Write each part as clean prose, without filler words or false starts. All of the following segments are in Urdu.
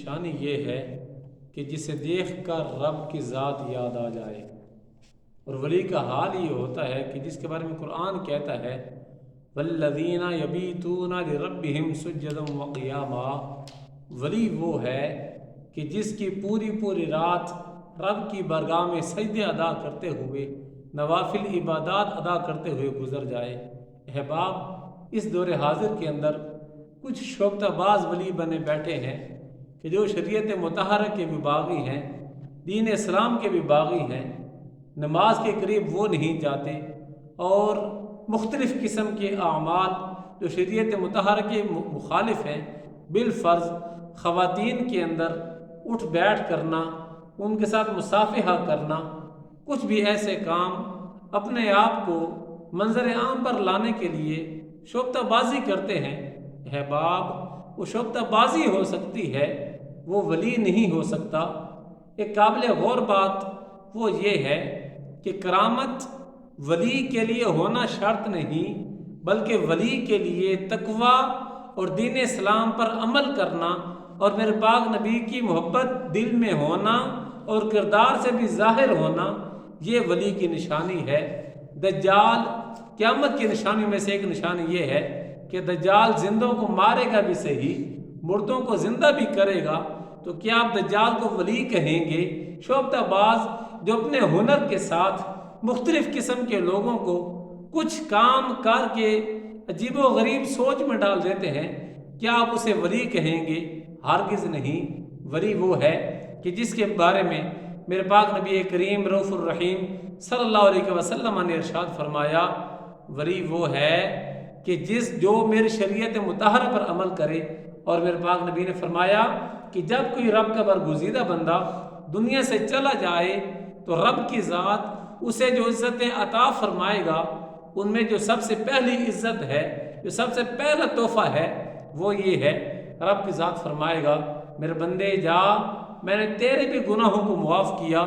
نشانی یہ ہے کہ جسے دیکھ کر رب کی ذات یاد آ جائے۔ اور ولی کا حال یہ ہوتا ہے کہ جس کے بارے میں قرآن کہتا ہے والذین یبیتون لربہم سجدا وقیاما، ولی وہ ہے کہ جس کی پوری پوری رات رب کی بارگاہ میں سجدے ادا کرتے ہوئے، نوافل عبادات ادا کرتے ہوئے گزر جائے۔ احباب، اس دور حاضر کے اندر کچھ شعبہ باز ولی بنے بیٹھے ہیں کہ جو شریعت مطہرہ کے بھی باغی ہیں، دین اسلام کے بھی باغی ہیں، نماز کے قریب وہ نہیں جاتے، اور مختلف قسم کے اعمال جو شریعت مطہرہ کے مخالف ہیں، بالفرض خواتین کے اندر اٹھ بیٹھ کرنا، ان کے ساتھ مصافحہ کرنا، کچھ بھی ایسے کام اپنے آپ کو منظر عام پر لانے کے لیے شعبہ بازی کرتے ہیں۔ احباب، وہ شعبہ بازی ہو سکتی ہے، وہ ولی نہیں ہو سکتا۔ ایک قابل غور بات وہ یہ ہے کہ کرامت ولی کے لیے ہونا شرط نہیں، بلکہ ولی کے لیے تقویٰ اور دین اسلام پر عمل کرنا اور میرے پاک نبی کی محبت دل میں ہونا اور کردار سے بھی ظاہر ہونا، یہ ولی کی نشانی ہے۔ دجال قیامت کی نشانی میں سے ایک نشانی یہ ہے کہ دجال زندوں کو مارے گا بھی صحیح، مردوں کو زندہ بھی کرے گا، تو کیا آپ دجال کو ولی کہیں گے؟ شعبہ باز جو اپنے ہنر کے ساتھ مختلف قسم کے لوگوں کو کچھ کام کر کے عجیب و غریب سوچ میں ڈال دیتے ہیں، کیا آپ اسے ولی کہیں گے؟ ہرگز نہیں۔ ولی وہ ہے کہ جس کے بارے میں میرے پاک نبی کریم رؤوف الرحیم صلی اللہ علیہ وسلم نے ارشاد فرمایا، ولی وہ ہے کہ جو میری شریعت مطہرہ پر عمل کرے۔ اور میرے پاک نبی نے فرمایا کہ جب کوئی رب کا برگزیدہ بندہ دنیا سے چلا جائے تو رب کی ذات اسے جو عزتیں عطا فرمائے گا، ان میں جو سب سے پہلی عزت ہے، جو سب سے پہلا تحفہ ہے، وہ یہ ہے، رب کی ذات فرمائے گا میرے بندے جا، میں نے تیرے بھی گناہوں کو معاف کیا،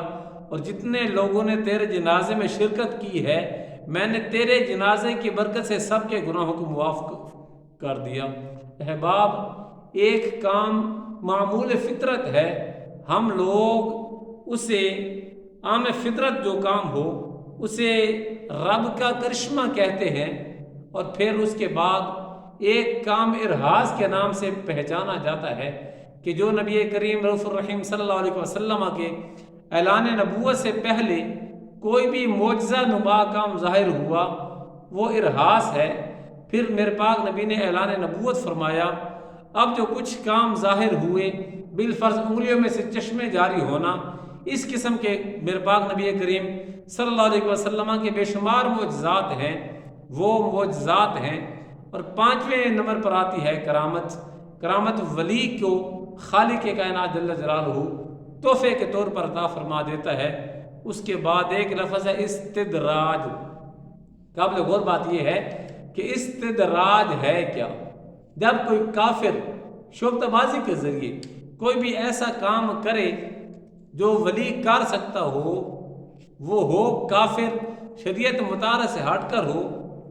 اور جتنے لوگوں نے تیرے جنازے میں شرکت کی ہے، میں نے تیرے جنازے کی برکت سے سب کے گناہوں کو معاف کر دیا۔ احباب، ایک کام معمول فطرت ہے، ہم لوگ اسے عام فطرت جو کام ہو اسے رب کا کرشمہ کہتے ہیں، اور پھر اس کے بعد ایک کام ارہاس کے نام سے پہچانا جاتا ہے کہ جو نبی کریم رؤوف الرحیم صلی اللہ علیہ وسلم کے اعلان نبوت سے پہلے کوئی بھی معجزہ نما کام ظاہر ہوا وہ ارہاس ہے۔ پھر میرے پاک نبی نے اعلان نبوت فرمایا، اب جو کچھ کام ظاہر ہوئے، بالفرض انگلیوں میں سے چشمے جاری ہونا، اس قسم کے میرے پاک نبی کریم صلی اللہ علیہ وسلم کے بے شمار معجزات ہیں، وہ معجزات ہیں۔ اور 5ویں نمبر پر آتی ہے کرامت۔ کرامت ولی کو خالق کائنات جل جلالہ تحفے کے طور پر عطا فرما دیتا ہے۔ اس کے بعد ایک لفظ ہے استدراج۔ قابل غور بات یہ ہے کہ استدراج ہے کیا؟ جب کوئی کافر شعبہ بازی کے ذریعے کوئی بھی ایسا کام کرے جو ولی کر سکتا ہو، وہ ہو کافر، شریعت مطالعہ سے ہٹ کر ہو،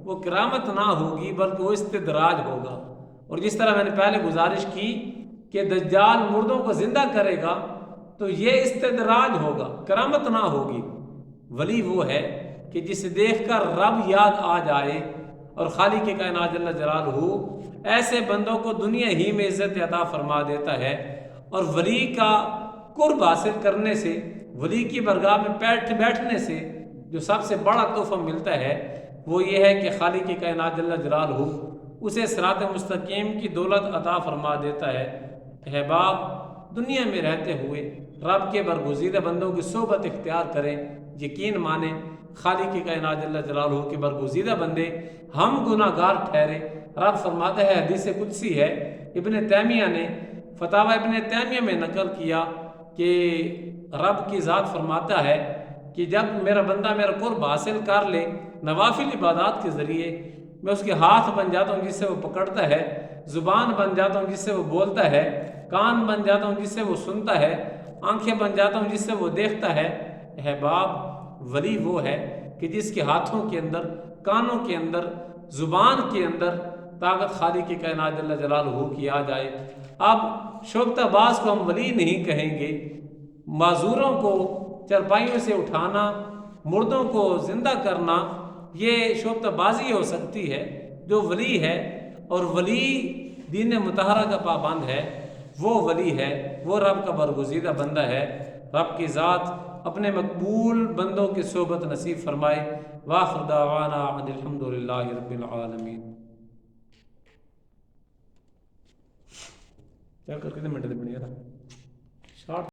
وہ کرامت نہ ہوگی بلکہ وہ استدراج ہوگا۔ اور جس طرح میں نے پہلے گزارش کی کہ دجال مردوں کو زندہ کرے گا، تو یہ استدراج ہوگا، کرامت نہ ہوگی۔ ولی وہ ہے کہ جسے دیکھ کر رب یاد آ جائے، اور خالق کائنات جل جلالہ ایسے بندوں کو دنیا ہی میں عزت عطا فرما دیتا ہے۔ اور ولی کا قرب حاصل کرنے سے، ولی کی برگاہ میں بیٹھنے سے جو سب سے بڑا تحفہ ملتا ہے وہ یہ ہے کہ خالق کائنات جل جلالہ اسے صراط مستقیم کی دولت عطا فرما دیتا ہے۔ احباب، دنیا میں رہتے ہوئے رب کے برگزیدہ بندوں کی صحبت اختیار کریں، یقین مانیں خالق کائنات جل جلالہ کے برگزیدہ بندے ہم گناہ گار ٹھہرے۔ رب فرماتا ہے، حدیث قدسی ہے، ابن تیمیہ نے فتاوی ابن تیمیہ میں نقل کیا کہ رب کی ذات فرماتا ہے کہ جب میرا بندہ میرا قرب حاصل کر لے نوافل عبادات کے ذریعے، میں اس کے ہاتھ بن جاتا ہوں جس سے وہ پکڑتا ہے، زبان بن جاتا ہوں جس سے وہ بولتا ہے، کان بن جاتا ہوں جس سے وہ سنتا ہے، آنکھیں بن جاتا ہوں جس سے وہ دیکھتا ہے۔ احباب، ولی وہ ہے کہ جس کے ہاتھوں کے اندر، کانوں کے اندر، زبان کے اندر طاقت خالق کی کائنات جل جلالہ کی آ جائے۔ اب شوکتہ باز کو ہم ولی نہیں کہیں گے۔ معذوروں کو چرپائیوں سے اٹھانا، مردوں کو زندہ کرنا، یہ شوکتہ بازی ہو سکتی ہے۔ جو ولی ہے اور ولی دین مطہرہ کا پابند ہے وہ ولی ہے، وہ رب کا برگزیدہ بندہ ہے۔ رب کی ذات اپنے مقبول بندوں کی صحبت نصیب فرمائے۔ وآخر دعوانا ان الحمد للہ رب العالمین۔ کیا کتنے منٹ دے بنی یار؟